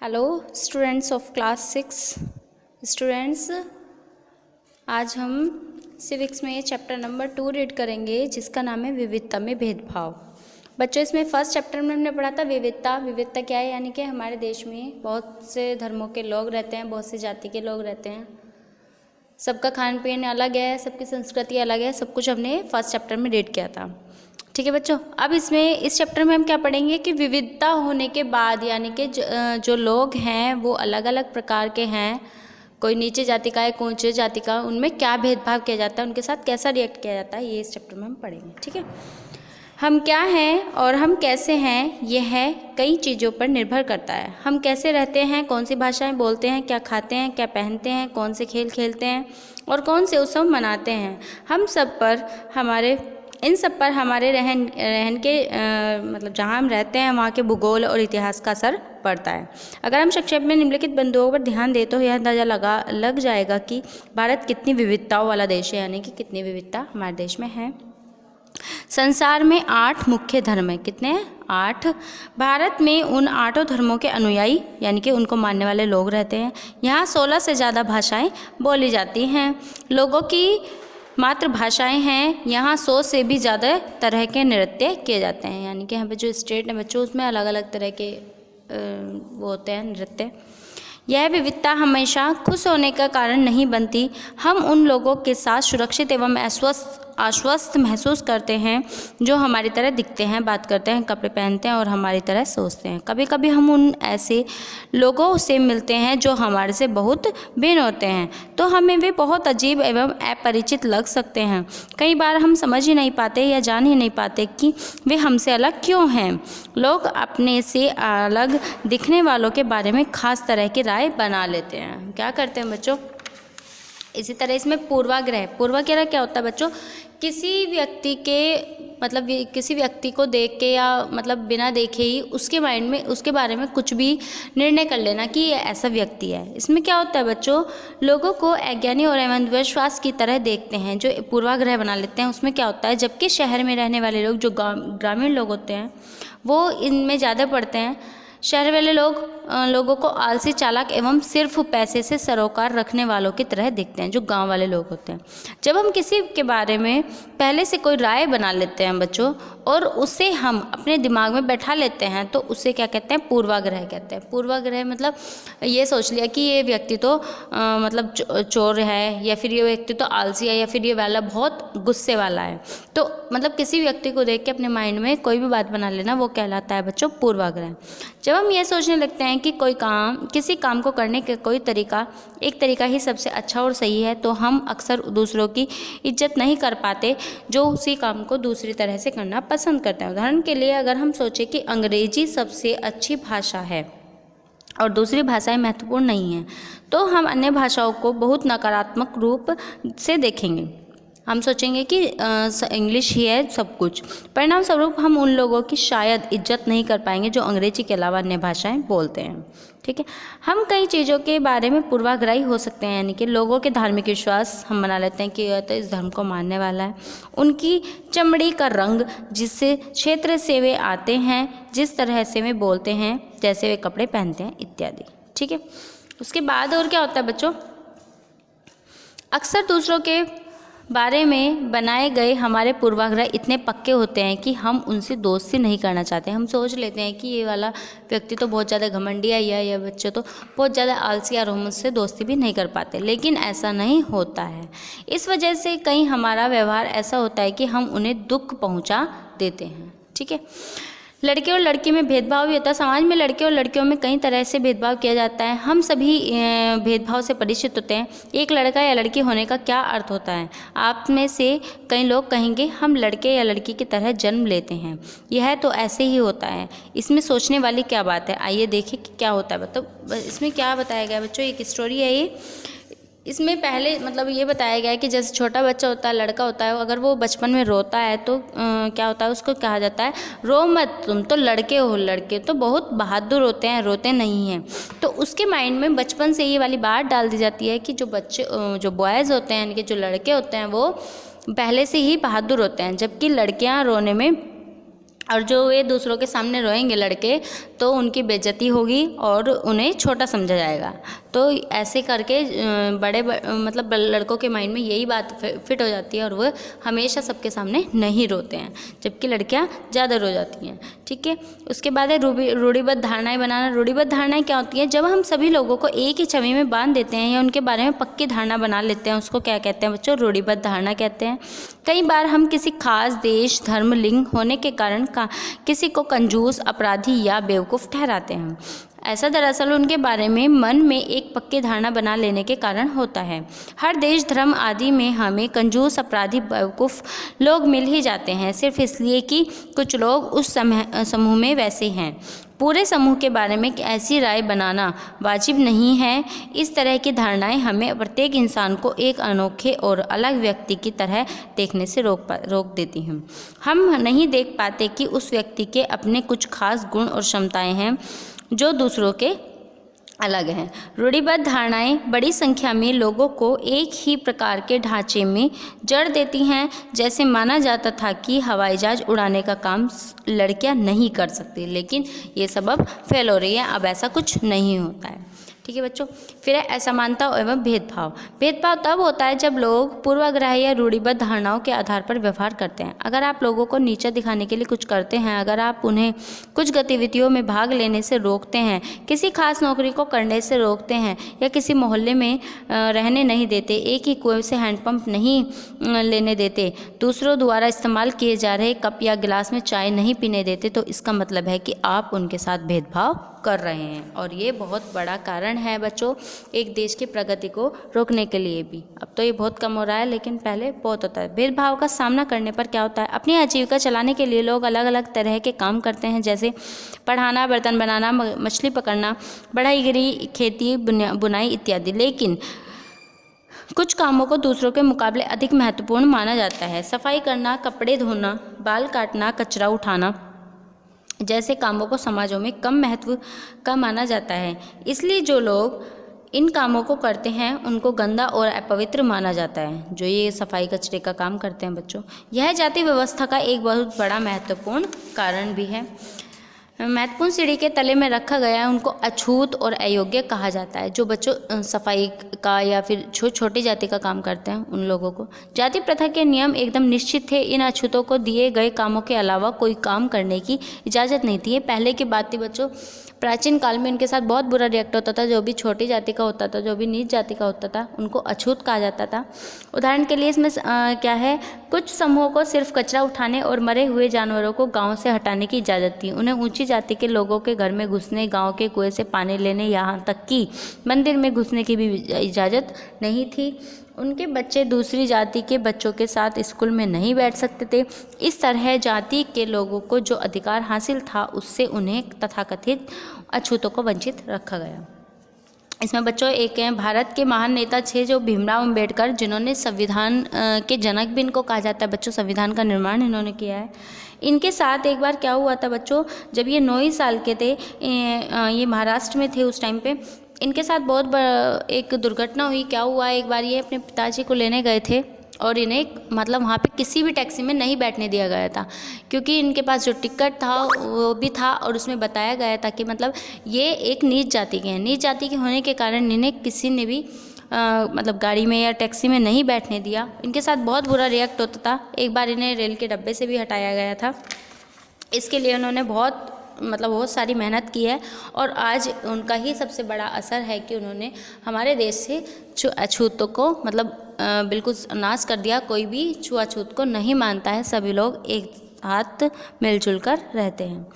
Hello students of class 6 students, आज हम civics में चैप्टर नंबर 2 रीड करेंगे जिसका नाम है विविधता में भेदभाव। बच्चों, इसमें फर्स्ट चैप्टर में हमने पढ़ा था विविधता। विविधता क्या है? यानी कि हमारे देश में बहुत से धर्मों के लोग रहते हैं, बहुत सी जाति के लोग रहते हैं, सबका खान पीन अलग है, सबकी संस्कृति अलग है। सब कुछ हमने फर्स्ट चैप्टर में रीड किया था। ठीक है बच्चों, अब इस चैप्टर में हम क्या पढ़ेंगे कि विविधता होने के बाद यानी कि जो लोग हैं वो अलग अलग प्रकार के हैं, कोई नीचे जाति का है, कोई ऊंचे जाति का, उनमें क्या भेदभाव किया जाता है, उनके साथ कैसा रिएक्ट किया जाता है, ये इस चैप्टर में हम पढ़ेंगे। ठीक है, हम क्या हैं और हम कैसे हैं, यह है कई चीज़ों पर निर्भर करता है। हम कैसे रहते हैं, कौन सी भाषाएं बोलते हैं, क्या खाते हैं, क्या पहनते हैं, कौन से खेल खेलते हैं और कौन से उत्सव मनाते हैं, इन सब पर हमारे रहन के मतलब जहाँ हम रहते हैं वहाँ के भूगोल और इतिहास का असर पड़ता है। अगर हम संक्षेप में निम्नलिखित बिंदुओं पर ध्यान दें तो यह अंदाज़ा लग जाएगा कि भारत कितनी विविधताओं वाला देश है, यानी कि कितनी विविधता हमारे देश में है। संसार में 8 मुख्य धर्म हैं। कितने हैं? 8। भारत में उन 8 धर्मों के अनुयायी यानी कि उनको मानने वाले लोग रहते हैं। यहाँ 16 से ज़्यादा भाषाएं बोली जाती हैं। लोगों की मातृभाषाएं हैं। यहाँ 100 से भी ज़्यादा तरह के नृत्य किए जाते हैं, यानी कि यहाँ पे जो स्टेट है बच्चों उसमें अलग अलग तरह के वो होते हैं नृत्य। यह विविधता हमेशा खुश होने का कारण नहीं बनती। हम उन लोगों के साथ सुरक्षित एवं आश्वस्त महसूस करते हैं जो हमारी तरह दिखते हैं, बात करते हैं, कपड़े पहनते हैं और हमारी तरह सोचते हैं। कभी कभी हम उन ऐसे लोगों से मिलते हैं जो हमारे से बहुत भिन्न होते हैं, तो हमें वे बहुत अजीब एवं अपरिचित लग सकते हैं। कई बार हम समझ ही नहीं पाते या जान ही नहीं पाते कि वे हमसे अलग क्यों हैं। लोग अपने से अलग दिखने वालों के बारे में खास तरह की राय बना लेते हैं। क्या करते हैं बच्चों? इसी तरह इसमें पूर्वाग्रह क्या होता है बच्चों? किसी व्यक्ति को देख के या मतलब बिना देखे ही उसके माइंड में उसके बारे में कुछ भी निर्णय कर लेना कि ये ऐसा व्यक्ति है। इसमें क्या होता है बच्चों? लोगों को अज्ञानी और अंधविश्वास की तरह देखते हैं, जो पूर्वाग्रह बना लेते हैं। उसमें क्या होता है, जबकि शहर में रहने वाले लोग, जो ग्रामीण लोग होते हैं, वो इनमें ज़्यादा पढ़ते हैं। शहर वाले लोगों को आलसी, चालाक एवं सिर्फ पैसे से सरोकार रखने वालों की तरह दिखते हैं, जो गांव वाले लोग होते हैं। जब हम किसी के बारे में पहले से कोई राय बना लेते हैं बच्चों और उसे हम अपने दिमाग में बैठा लेते हैं तो उसे क्या कहते हैं? पूर्वाग्रह कहते हैं। पूर्वाग्रह मतलब ये सोच लिया कि ये व्यक्ति तो मतलब चोर है, या फिर ये व्यक्ति तो आलसी है, या फिर ये वाला बहुत गुस्से वाला है। तो मतलब किसी व्यक्ति को देख के अपने माइंड में कोई भी बात बना लेना, वो कहलाता है बच्चों पूर्वाग्रह। जब हम ये सोचने लगते हैं कि किसी काम को करने का एक तरीका ही सबसे अच्छा और सही है, तो हम अक्सर दूसरों की इज्जत नहीं कर पाते जो उसी काम को दूसरी तरह से करना पसंद करते हैं। उदाहरण के लिए अगर हम सोचें कि अंग्रेजी सबसे अच्छी भाषा है और दूसरी भाषाएं महत्वपूर्ण नहीं हैं, तो हम अन्य भाषाओं को बहुत नकारात्मक रूप से देखेंगे। हम सोचेंगे कि इंग्लिश ही है सब कुछ। परिणाम स्वरूप हम उन लोगों की शायद इज्जत नहीं कर पाएंगे जो अंग्रेजी के अलावा अन्य भाषाएं बोलते हैं। ठीक है, हम कई चीज़ों के बारे में पूर्वाग्रही हो सकते हैं, यानी कि लोगों के धार्मिक विश्वास हम बना लेते हैं कि यह तो इस धर्म को मानने वाला है। उनकी चमड़ी का रंग, जिस क्षेत्र से वे आते हैं, जिस तरह से वे बोलते हैं, जैसे वे कपड़े पहनते हैं इत्यादि। ठीक है, उसके बाद और क्या होता है बच्चों? अक्सर दूसरों के बारे में बनाए गए हमारे पूर्वाग्रह इतने पक्के होते हैं कि हम उनसे दोस्ती नहीं करना चाहते। हम सोच लेते हैं कि ये वाला व्यक्ति तो बहुत ज़्यादा घमंडिया है, या बच्चे तो बहुत ज़्यादा आलसी, और हम उससे दोस्ती भी नहीं कर पाते। लेकिन ऐसा नहीं होता है। इस वजह से कहीं हमारा व्यवहार ऐसा होता है कि हम उन्हें दुख पहुँचा देते हैं। ठीक है, लड़के और लड़की में भेदभाव भी होता है। समाज में लड़के और लड़कियों में कई तरह से भेदभाव किया जाता है। हम सभी भेदभाव से परिचित होते हैं। एक लड़का या लड़की होने का क्या अर्थ होता है? आप में से कई लोग कहेंगे हम लड़के या लड़की की तरह जन्म लेते हैं, यह तो ऐसे ही होता है। इसमें सोचने वाली क्या बात है? आइए देखें कि क्या होता है। मतलब इसमें क्या बताया गया बच्चों? एक स्टोरी है ये। इसमें पहले मतलब ये बताया गया है कि जैसे छोटा बच्चा होता है, लड़का होता है, अगर वो बचपन में रोता है तो क्या होता है, उसको कहा जाता है रो मत, तुम तो लड़के हो, लड़के तो बहुत बहादुर होते हैं, रोते नहीं हैं। तो उसके माइंड में बचपन से ये वाली बात डाल दी जाती है कि जो बॉयज़ होते हैं, यानी कि जो लड़के होते हैं, वो पहले से ही बहादुर होते हैं, जबकि लड़कियाँ रोने में और जो वे दूसरों के सामने रोएंगे लड़के तो उनकी बेइज्जती होगी और उन्हें छोटा समझा जाएगा। तो ऐसे करके मतलब लड़कों के माइंड में यही बात फिट हो जाती है और वो हमेशा सबके सामने नहीं रोते हैं, जबकि लड़कियां ज़्यादा रो जाती हैं। ठीक है, उसके बाद है रूढ़िबद्ध धारणाएं बनाना। रूढ़िबद्ध धारणाएं क्या होती हैं? जब हम सभी लोगों को एक ही छवि में बांध देते हैं या उनके बारे में पक्की धारणा बना लेते हैं, उसको क्या कहते हैं बच्चों? रूढ़िबद्ध धारणा कहते हैं। कई बार हम किसी खास देश, धर्म, लिंग होने के कारण किसी को कंजूस, अपराधी या बेवकूफ़ ठहराते हैं। ऐसा दरअसल उनके बारे में मन में एक पक्की धारणा बना लेने के कारण होता है। हर देश, धर्म आदि में हमें कंजूस, अपराधी, बेवकूफ़ लोग मिल ही जाते हैं, सिर्फ इसलिए कि कुछ लोग उस समूह में वैसे हैं। पूरे समूह के बारे में ऐसी राय बनाना वाजिब नहीं है। इस तरह की धारणाएं हमें प्रत्येक इंसान को एक अनोखे और अलग व्यक्ति की तरह देखने से रोक देती हैं। हम नहीं देख पाते कि उस व्यक्ति के अपने कुछ खास गुण और क्षमताएं हैं जो दूसरों के अलग हैं। रूढ़िबद्ध धारणाएं बड़ी संख्या में लोगों को एक ही प्रकार के ढांचे में जड़ देती हैं। जैसे माना जाता था कि हवाई जहाज उड़ाने का काम लड़कियां नहीं कर सकती, लेकिन ये सबब फेल हो रही है, अब ऐसा कुछ नहीं होता है। ठीक है बच्चों, फिर है असमानता एवं भेदभाव। भेदभाव तब होता है जब लोग पूर्वाग्रह या रूढ़िबद्ध धारणाओं के आधार पर व्यवहार करते हैं। अगर आप लोगों को नीचा दिखाने के लिए कुछ करते हैं, अगर आप उन्हें कुछ गतिविधियों में भाग लेने से रोकते हैं, किसी खास नौकरी को करने से रोकते हैं या किसी मोहल्ले में रहने नहीं देते, एक ही कुएं से हैंडपंप नहीं लेने देते, दूसरों द्वारा इस्तेमाल किए जा रहे कप या गिलास में चाय नहीं पीने देते, तो इसका मतलब है कि आप उनके साथ भेदभाव कर रहे हैं। और ये बहुत बड़ा कारण है बच्चों एक देश की प्रगति को रोकने के लिए भी। अब तो ये बहुत कम हो रहा है, लेकिन पहले बहुत होता है। भेदभाव का सामना करने पर क्या होता है? अपनी आजीविका चलाने के लिए लोग अलग अलग तरह के काम करते हैं, जैसे पढ़ाना, बर्तन बनाना, मछली पकड़ना, बढ़ईगिरी, खेती, बुनाई इत्यादि। लेकिन कुछ कामों को दूसरों के मुकाबले अधिक महत्वपूर्ण माना जाता है। सफाई करना, कपड़े धोना, बाल काटना, कचरा उठाना जैसे कामों को समाजों में कम महत्व का माना जाता है। इसलिए जो लोग इन कामों को करते हैं उनको गंदा और अपवित्र माना जाता है, जो ये सफाई कचरे का काम करते हैं बच्चों। यह जाति व्यवस्था का एक बहुत बड़ा महत्वपूर्ण कारण भी है। महत्वपूर्ण सीढ़ी के तले में रखा गया है, उनको अछूत और अयोग्य कहा जाता है। जो बच्चों सफाई का या फिर छोटी जाति का काम करते हैं उन लोगों को। जाति प्रथा के नियम एकदम निश्चित थे। इन अछूतों को दिए गए कामों के अलावा कोई काम करने की इजाज़त नहीं थी। ये पहले की बात थी बच्चों। प्राचीन काल में इनके साथ बहुत बुरा रिएक्ट होता था। जो भी छोटी जाति का होता था, जो भी नीच जाति का होता था, उनको अछूत कहा जाता था। उदाहरण के लिए इसमें क्या है, कुछ समूहों को सिर्फ कचरा उठाने और मरे हुए जानवरों को गांव से हटाने की इजाज़त थी। उन्हें ऊंची जाति के लोगों के घर में घुसने, गांव के कुएं से पानी लेने, यहाँ तक कि मंदिर में घुसने की भी इजाज़त नहीं थी। उनके बच्चे दूसरी जाति के बच्चों के साथ स्कूल में नहीं बैठ सकते थे। इस तरह जाति के लोगों को जो अधिकार हासिल था उससे उन्हें तथाकथित अछूतों को वंचित रखा गया। इसमें बच्चों एक हैं भारत के महान नेता थे जो भीमराव अंबेडकर, जिन्होंने संविधान के जनक भी इनको कहा जाता है बच्चों। संविधान का निर्माण इन्होंने किया है। इनके साथ एक बार क्या हुआ था बच्चों, जब ये 9 ही साल के थे, ये महाराष्ट्र में थे उस टाइम पे, इनके साथ बहुत एक दुर्घटना हुई। क्या हुआ, एक बार ये अपने पिताजी को लेने गए थे और इन्हें मतलब वहाँ पे किसी भी टैक्सी में नहीं बैठने दिया गया था, क्योंकि इनके पास जो टिकट था वो भी था और उसमें बताया गया था कि मतलब ये एक नीच जाति के हैं। नीच जाति के होने के कारण इन्हें किसी ने भी मतलब गाड़ी में या टैक्सी में नहीं बैठने दिया। इनके साथ बहुत बुरा रिएक्ट होता था। एक बार इन्हें रेल के डब्बे से भी हटाया गया था। इसके लिए उन्होंने बहुत सारी मेहनत की है और आज उनका ही सबसे बड़ा असर है कि उन्होंने हमारे देश से अछूतों को बिल्कुल नाश कर दिया। कोई भी छुआछूत को नहीं मानता है, सभी लोग एक साथ मिलजुल कर रहते हैं।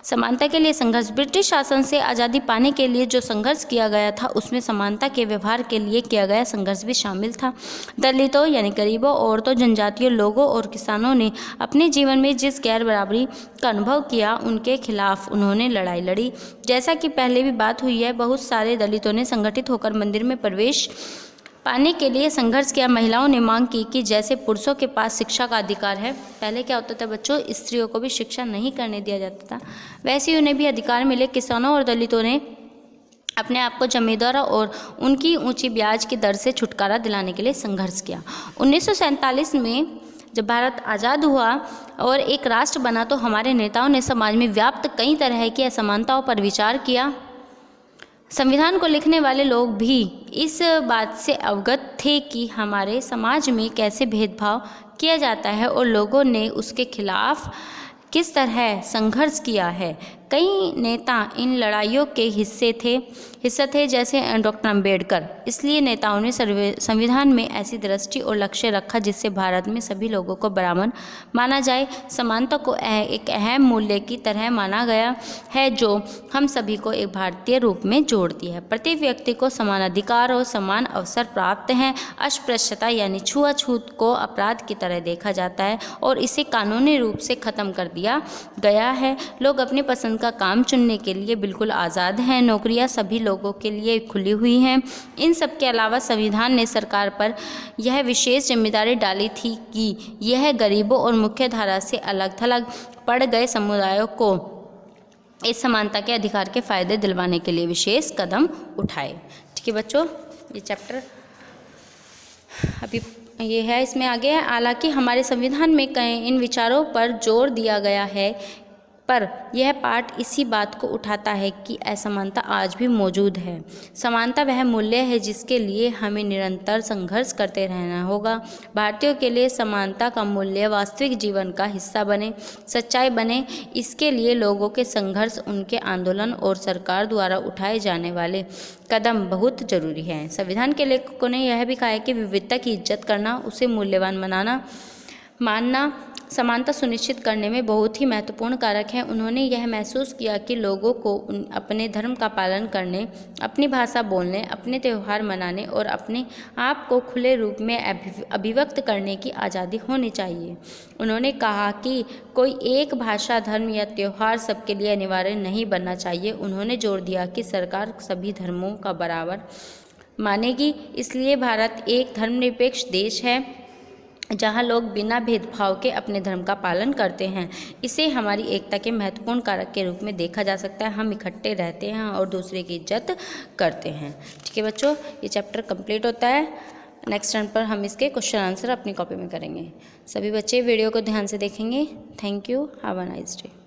समानता के लिए संघर्ष। ब्रिटिश शासन से आज़ादी पाने के लिए जो संघर्ष किया गया था उसमें समानता के व्यवहार के लिए किया गया संघर्ष भी शामिल था। दलितों यानी गरीबों, औरतों, जनजातीय लोगों और किसानों ने अपने जीवन में जिस गैर बराबरी का अनुभव किया उनके खिलाफ उन्होंने लड़ाई लड़ी। जैसा कि पहले भी बात हुई है, बहुत सारे दलितों ने संगठित होकर मंदिर में प्रवेश पाने के लिए संघर्ष किया। महिलाओं ने मांग की कि जैसे पुरुषों के पास शिक्षा का अधिकार है, पहले क्या होता था बच्चों, स्त्रियों को भी शिक्षा नहीं करने दिया जाता था, वैसे ही उन्हें भी अधिकार मिले। किसानों और दलितों ने अपने आप को जमींदारों और उनकी ऊंची ब्याज की दर से छुटकारा दिलाने के लिए संघर्ष किया। 1947 में जब भारत आज़ाद हुआ और एक राष्ट्र बना तो हमारे नेताओं ने समाज में व्याप्त कई तरह की असमानताओं पर विचार किया। संविधान को लिखने वाले लोग भी इस बात से अवगत थे कि हमारे समाज में कैसे भेदभाव किया जाता है और लोगों ने उसके खिलाफ किस तरह संघर्ष किया है। कई नेता इन लड़ाइयों के हिस्से थे जैसे डॉक्टर अम्बेडकर। इसलिए नेताओं ने संविधान में ऐसी दृष्टि और लक्ष्य रखा जिससे भारत में सभी लोगों को बराबर माना जाए। समानता को एक अहम मूल्य की तरह माना गया है जो हम सभी को एक भारतीय रूप में जोड़ती है। प्रत्येक व्यक्ति को समान अधिकार और समान अवसर प्राप्त हैं। अस्पृश्यता यानी छुआछूत को अपराध की तरह देखा जाता है और इसे कानूनी रूप से खत्म कर दिया गया है। लोग अपनी पसंद का काम चुनने के लिए बिल्कुल आज़ाद हैं। नौकरियां सभी लोगों के लिए खुली हुई हैं। इन सब के अलावा संविधान ने सरकार पर यह विशेष जिम्मेदारी डाली थी कि यह गरीबों और मुख्य धारा से अलग थलग पड़ गए समुदायों को इस समानता के अधिकार के फायदे दिलवाने के लिए विशेष कदम उठाए। ठीक है बच्चों, ये चैप्टर अभी ये है, इसमें आगे है। हालांकि हमारे संविधान में कई इन विचारों पर जोर दिया गया है, पर यह पाठ इसी बात को उठाता है कि असमानता आज भी मौजूद है। समानता वह मूल्य है जिसके लिए हमें निरंतर संघर्ष करते रहना होगा। भारतीयों के लिए समानता का मूल्य वास्तविक जीवन का हिस्सा बने, सच्चाई बने। इसके लिए लोगों के संघर्ष, उनके आंदोलन और सरकार द्वारा उठाए जाने वाले कदम बहुत जरूरी हैं। संविधान के लेखकों ने यह भी कहा है कि विविधता की इज्जत करना, उसे मूल्यवान मानना समानता सुनिश्चित करने में बहुत ही महत्वपूर्ण कारक है। उन्होंने यह महसूस किया कि लोगों को अपने धर्म का पालन करने, अपनी भाषा बोलने, अपने त्यौहार मनाने और अपने आप को खुले रूप में अभिव्यक्त करने की आज़ादी होनी चाहिए। उन्होंने कहा कि कोई एक भाषा, धर्म या त्यौहार सबके लिए अनिवार्य नहीं बनना चाहिए। उन्होंने जोर दिया कि सरकार सभी धर्मों का बराबर मानेगी। इसलिए भारत एक धर्मनिरपेक्ष देश है जहाँ लोग बिना भेदभाव के अपने धर्म का पालन करते हैं। इसे हमारी एकता के महत्वपूर्ण कारक के रूप में देखा जा सकता है। हम इकट्ठे रहते हैं और दूसरे की इज्जत करते हैं। ठीक है बच्चों, ये चैप्टर कंप्लीट होता है। नेक्स्ट टर्न पर हम इसके क्वेश्चन आंसर अपनी कॉपी में करेंगे। सभी बच्चे वीडियो को ध्यान से देखेंगे। Thank you, have a nice day.